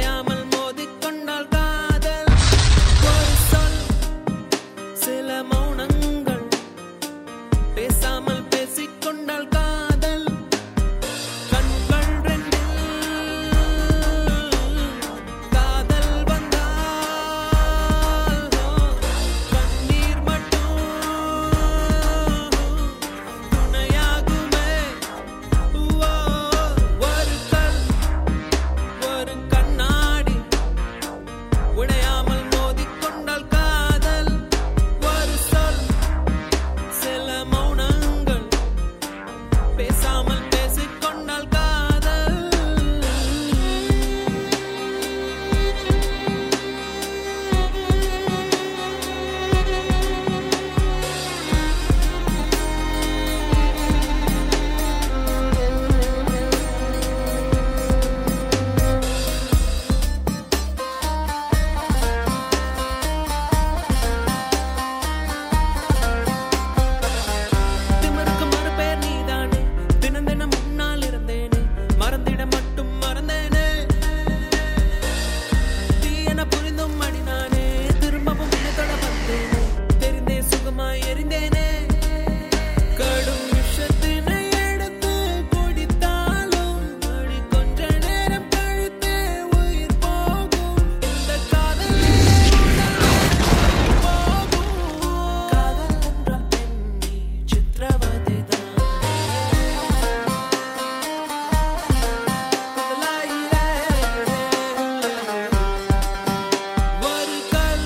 உடையாமல் மோதிக்கொண்டால் காதல் ஒரு சொல் சில மௌனங்கள் பேசாமல் பேசிக்கொண்டால் காதல் கண்கள் ரெண்டில் காதல் வந்தால் கண்ணீர் மட்டும் துணையாகுமே ஒரு கல் ஒரு கண்ணாடி உடையாமல் மோதிக்கொண்டால் காதல் ஒரு சொல் சில மௌனங்கள் பேசாமல் பேசிக்கொண்டால் காதல் திமிருக்கு மறுபேர் நீதானே தினம் தினம் முன்னால் இருந்தேனே மறந்திட மட்டும் மறந்தேனே தீ என புரிந்தும் அடினானே திரும்பவும் உன்னை வந்தேனே தெரிந்தே சுகமாய் எரிந்தேனே கடும் விஷத்தினை எடுத்து குடித்தாலும் அடி கொஞ்ச நேரம் கழித்தே உயிர் போகும் இந்த காதல் போகும் காதல் என்றால் பெண்ணே சித்திரவதைதான் ஒரு கல்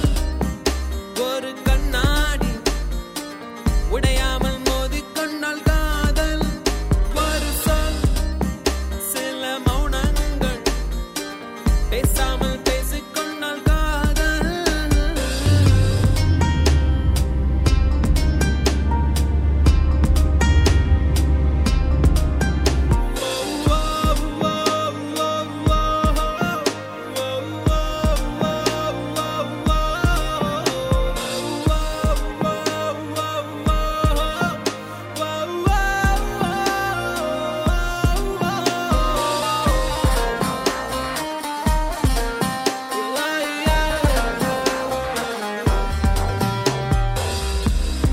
ஒரு கண்ணாடி உடையாமல் மோதிக்கொண்டால் காதல் ஒரு சொல் சில மௌனங்கள் பேசாமல் பேசிக்கொண்டால் காதல்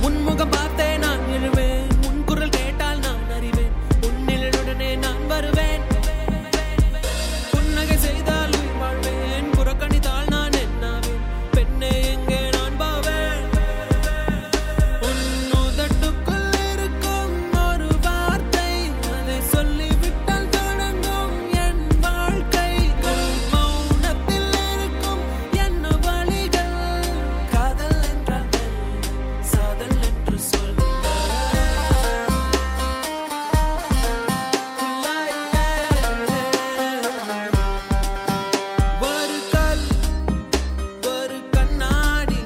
உன்முகம் பார்த்தே நான் எழுவேன் உன் குரல் கேட்டால் நான் அறிவேன் உன்னிலுடனே நான் வருவேன் புன்னகை செய்தால் உயிர் வாழ்வேன் புறக்கணித்தால் நான் என்னாவேன் பெண்ணே எங்கே நான் பாவேன் உன் உதட்டுக்குள் இருக்கும் ஒரு வார்த்தை அதை சொல்லிவிட்டால் தொடங்கும் என் வாழ்க்கை மௌனத்தில் இருக்கும் என்ன வழிகள் காதல் என்றால் சாதல் என்று சொல்ல ஒரு கல் ஒரு கண்ணாடி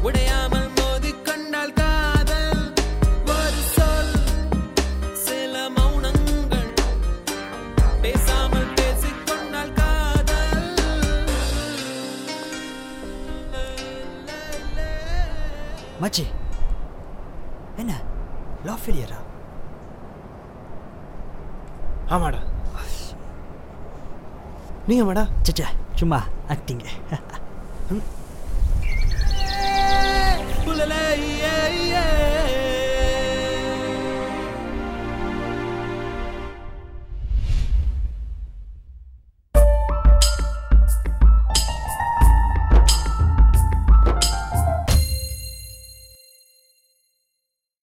உடையாமல் மோதிக்கொண்டால் காதல் ஒரு சொல் சில மௌனங்கள் பேசாமல் பேசிக்கொண்டால் காதல் மச்சி என்ன லவ் ஃபெயிலியரா? ஆமாடா. நீங்க மாடா? சச்சா சும்மா ஆக்டிங்க. உலலே